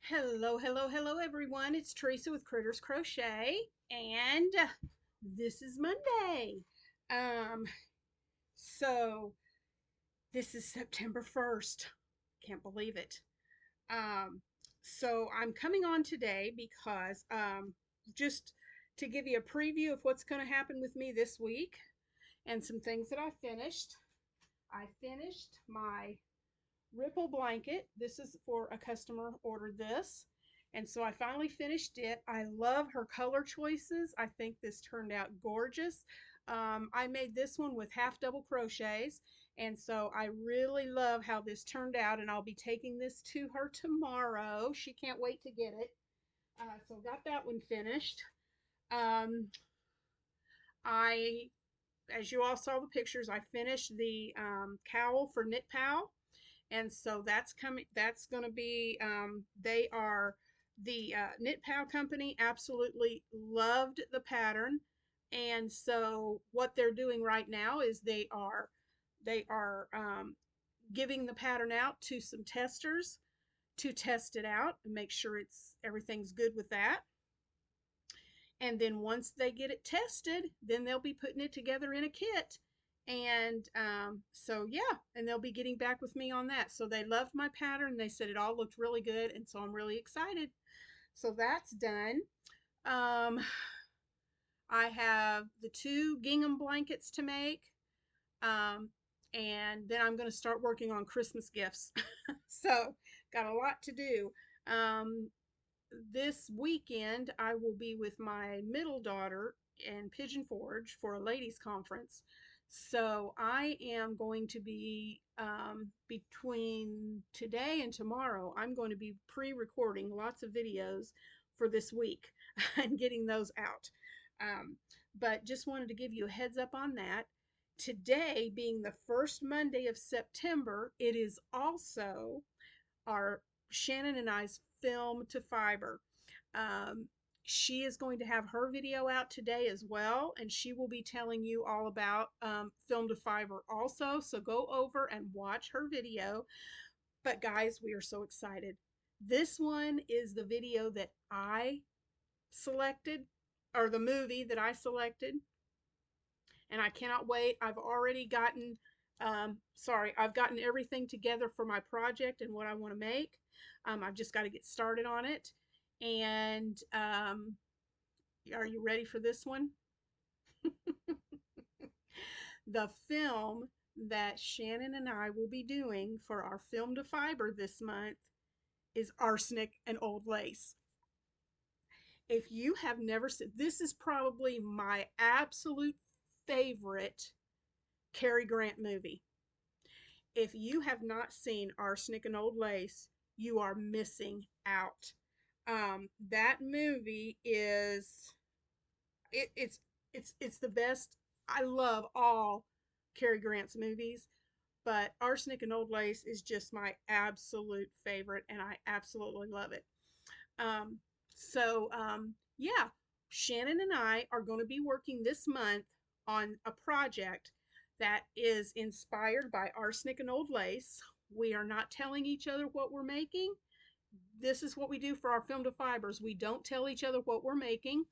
Hello, hello, hello, everyone. It's Teresa with Critters Crochet, and this is Monday. Um, so this is September 1st. Can't believe it. Um, so I'm coming on today because just to give you a preview of what's going to happen with me this week and some things that I finished. I finished my Ripple blanket. This is for a customer ordered this. And so I finally finished it. I love her color choices. I think this turned out gorgeous. I made this one with half double crochets. And so I really love how this turned out. And I'll be taking this to her tomorrow. She can't wait to get it. So got that one finished. Um, I, as you all saw the pictures, I finished the cowl for Knit Pal, and so that's coming. That's going to be. They are the Knit Pal company. Absolutely loved the pattern, and so what they're doing right now is they are giving the pattern out to some testers to test it out and make sure everything's good with that. And then once they get it tested, then they'll be putting it together in a kit. And so, yeah, and they'll be getting back with me on that. So they loved my pattern. They said it all looked really good. And so I'm really excited. So that's done. Um, I have the two gingham blankets to make. Um, and then I'm going to start working on Christmas gifts. So, got a lot to do. Um, this weekend I will be with my middle daughter in Pigeon Forge for a ladies conference. So I am going to be between today and tomorrow, I'm going to be pre-recording lots of videos for this week and getting those out. Um, but just wanted to give you a heads up on that. Today being the first Monday of September, it is also our Shannon and I's film to fiber. Um, she is going to have her video out today as well, and she will be telling you all about film to fiber also. So go over and watch her video. But guys, we are so excited. This one is the video that I selected, or the movie that I selected, and I cannot wait. I've gotten everything together for my project and what I want to make. I've just got to get started on it. And are you ready for this one? The film that Shannon and I will be doing for our film to fiber this month is Arsenic and Old Lace. If you have never seen, this is probably my absolute favorite Cary Grant movie. If you have not seen Arsenic and Old Lace, you are missing out. That movie is it's the best. I love all Cary Grant's movies, but Arsenic and Old Lace is just my absolute favorite, and I absolutely love it. Um, yeah, Shannon and I are going to be working this month on a project that is inspired by Arsenic and Old Lace. We are not telling each other what we're making. This is what we do for our film to fibers. We don't tell each other what we're making.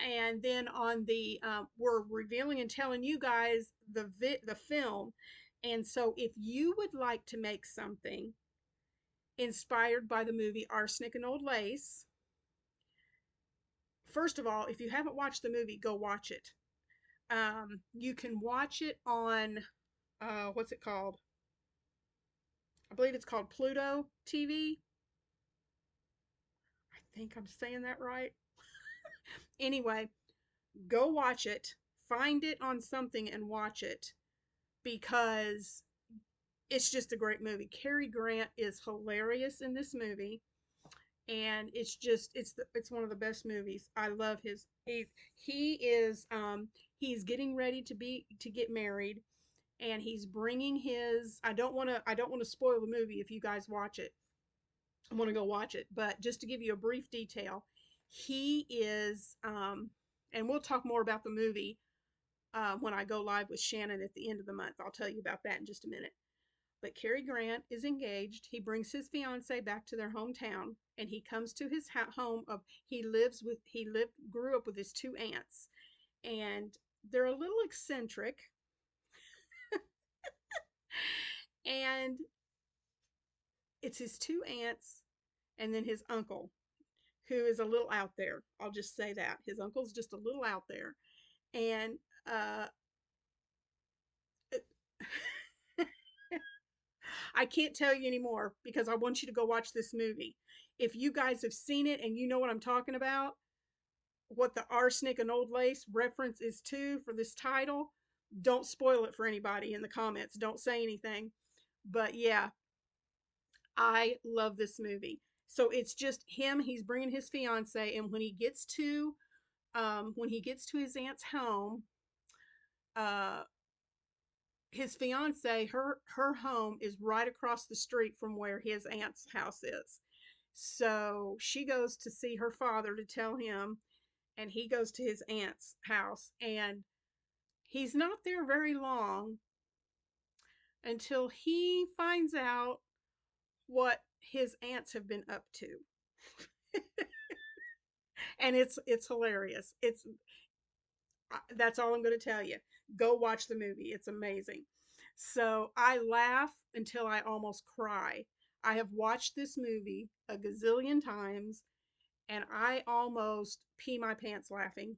And then on the we're revealing and telling you guys the film. And so if you would like to make something inspired by the movie Arsenic and Old Lace, first of all, if you haven't watched the movie, go watch it. You can watch it on what's it called? I believe it's called Pluto TV. I think I'm saying that right. Anyway, go watch it. Find it on something and watch it because it's just a great movie. Cary Grant is hilarious in this movie, and it's one of the best movies. I love he's getting ready to get married, and he's bringing his. I don't want to spoil the movie if you guys watch it. I want to go watch it, but just to give you a brief detail, he is and we'll talk more about the movie when I go live with Shannon at the end of the month. I'll tell you about that in just a minute. but Cary Grant is engaged. He brings his fiance back to their hometown, and he comes to his home of grew up with his two aunts, and they're a little eccentric, and it's his two aunts and then his uncle, who is a little out there. I'll just say that his uncle's just a little out there, and uh, I can't tell you anymore because I want you to go watch this movie. If you guys have seen it and you know what I'm talking about, what the arsenic and old lace reference is to for this title, don't spoil it for anybody in the comments. Don't say anything. But yeah, I love this movie. So it's just him. He's bringing his fiance, and when he gets to his aunt's home, uh, his fiance, her home is right across the street from where his aunt's house is. So she goes to see her father to tell him, and he goes to his aunt's house, and he's not there very long until he finds out what his aunts have been up to. And it's hilarious. It's That's all I'm going to tell you. Go watch the movie. It's amazing. So I laugh until I almost cry. I have watched this movie a gazillion times, and I almost pee my pants laughing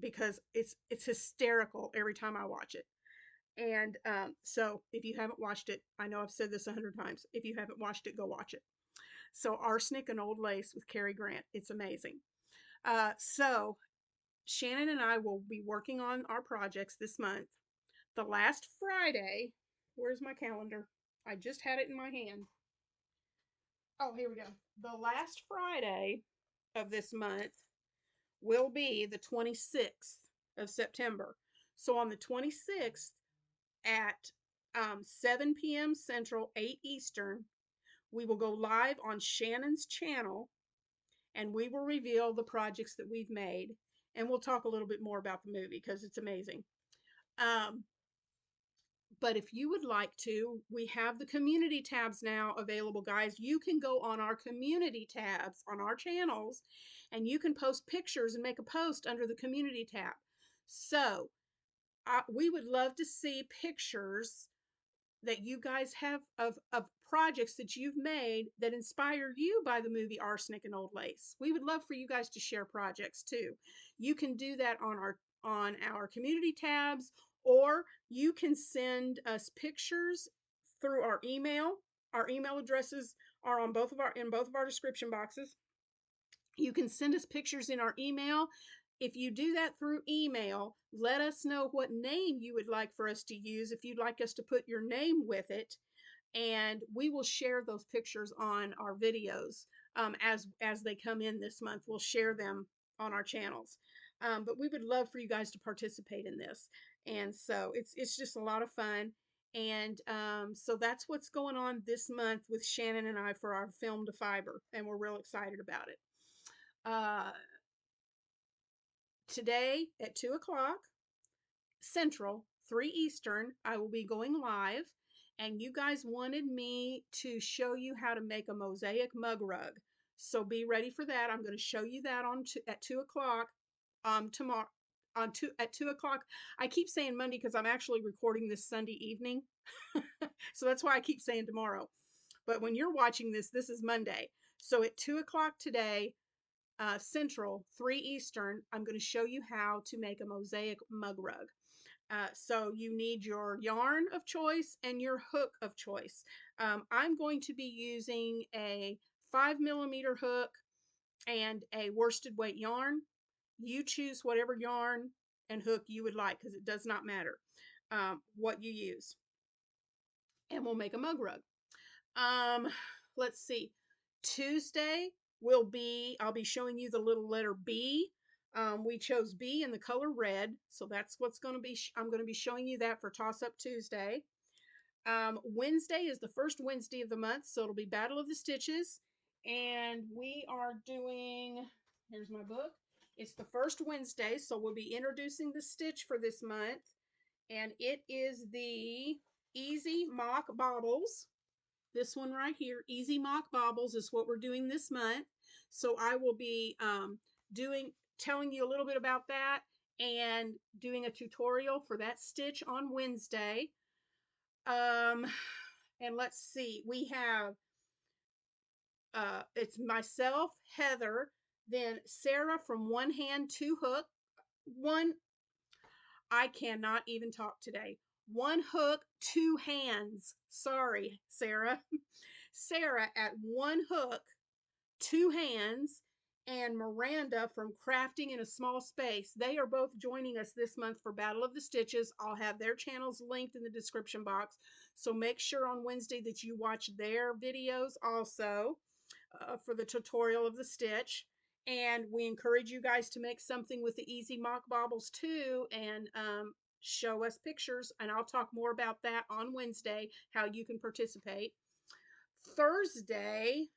because it's hysterical every time I watch it. And so if you haven't watched it, I know I've said this 100 times. If you haven't watched it, go watch it. So Arsenic and Old Lace with Cary Grant. It's amazing. So Shannon and I will be working on our projects this month. The last Friday, where's my calendar? I just had it in my hand. Oh, here we go. The last Friday of this month will be the 26th of September. So on the 26th at 7 p.m. Central, 8 Eastern, we will go live on Shannon's channel, and we will reveal the projects that we've made. And we'll talk a little bit more about the movie because it's amazing. But if you would like to, we have the community tabs now available, guys. You can go on our community tabs on our channels, and you can post pictures and make a post under the community tab. So we would love to see pictures that you guys have of projects that you've made that inspire you by the movie Arsenic and Old Lace. We would love for you guys to share projects too. You can do that on our community tabs, or you can send us pictures through our email. Our email addresses are on both of our description boxes. You can send us pictures in our email. If you do that through email, let us know what name you would like for us to use, if you'd like us to put your name with it, and we will share those pictures on our videos as they come in this month. We'll share them on our channels. But we would love for you guys to participate in this, and so it's just a lot of fun. And so that's what's going on this month with Shannon and I for our Film to Fiber, and we're real excited about it. Today at 2 o'clock Central, 3 Eastern, I will be going live, and you guys wanted me to show you how to make a mosaic mug rug. So be ready for that. I'm going to show you that at 2 o'clock tomorrow. At 2 o'clock. I keep saying Monday because I'm actually recording this Sunday evening. So that's why I keep saying tomorrow. But when you're watching this, this is Monday. So at 2 o'clock today, Central, 3 Eastern, I'm going to show you how to make a mosaic mug rug. So you need your yarn of choice and your hook of choice. I'm going to be using a 5mm hook and a worsted weight yarn. You choose whatever yarn and hook you would like, because it does not matter what you use. And we'll make a mug rug. Let's see. Tuesday I'll be showing you the little letter B. We chose B in the color red, so that's what's going to be, I'm going to be showing you that for Toss Up Tuesday. Wednesday is the first Wednesday of the month, so it'll be Battle of the Stitches. And we are doing, here's my book. It's the first Wednesday, so we'll be introducing the stitch for this month. And it is the Easy Mock Baubles. This one right here, Easy Mock Baubles, is what we're doing this month. So I will be telling you a little bit about that and doing a tutorial for that stitch on Wednesday. And let's see, we have it's myself, Heather, then Sarah from One Hand Two Hook. One, I cannot even talk today. One hook, two hands. Sorry, Sarah. Sarah at One Hook, Two Hands, and Miranda from Crafting in a Small Space. They are both joining us this month for Battle of the Stitches. I'll have their channels linked in the description box. So make sure on Wednesday that you watch their videos also for the tutorial of the stitch. And we encourage you guys to make something with the Easy Mock Baubles too, and show us pictures. And I'll talk more about that on Wednesday, how you can participate. Thursday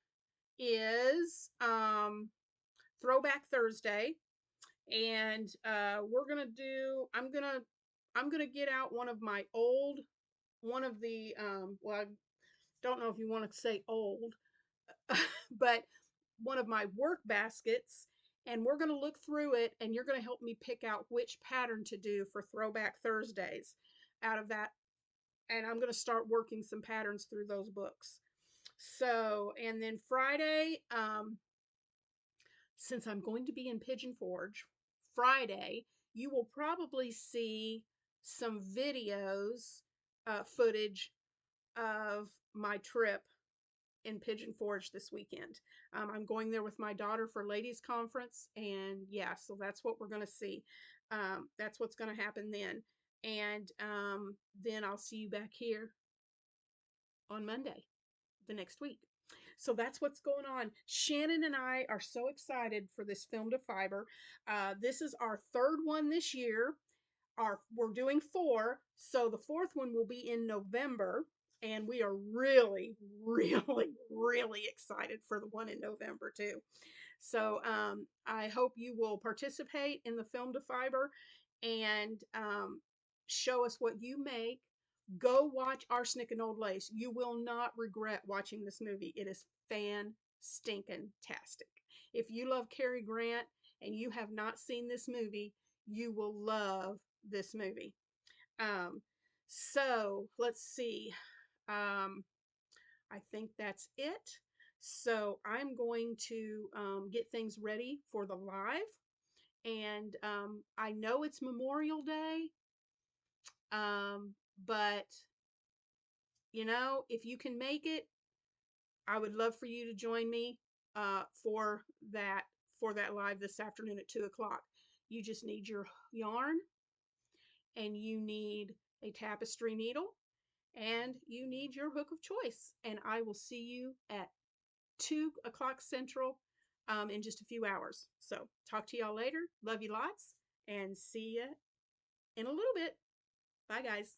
is Throwback Thursday, and we're gonna do. I'm gonna get out one of my old, one of the well, I don't know if you want to say old, but one of my work baskets, and we're going to look through it, and you're going to help me pick out which pattern to do for Throwback Thursdays out of that. And I'm going to start working some patterns through those books. So, and then Friday, since I'm going to be in Pigeon Forge Friday, you will probably see some videos, footage of my trip in Pigeon Forge this weekend. I'm going there with my daughter for ladies conference, and yeah, so that's what we're going to see. That's what's going to happen then. And then I'll see you back here on Monday the next week. So that's what's going on. Shannon and I are so excited for this Film to Fiber. This is our third one this year. We're doing 4, so the fourth one will be in November, and we are really, really, really excited for the one in November too. So I hope you will participate in the Film to Fiber and show us what you make. Go watch Arsenic and Old Lace. You will not regret watching this movie. It is fan-stinking-tastic. If you love Cary Grant and you have not seen this movie, you will love this movie. So let's see. I think that's it. So I'm going to get things ready for the live. And I know it's Memorial Day, but you know, if you can make it, I would love for you to join me for that live this afternoon at 2 o'clock. You just need your yarn, and you need a tapestry needle, and you need your hook of choice. And I will see you at 2 o'clock Central in just a few hours. So talk to y'all later. Love you lots, and see you in a little bit. Bye, guys.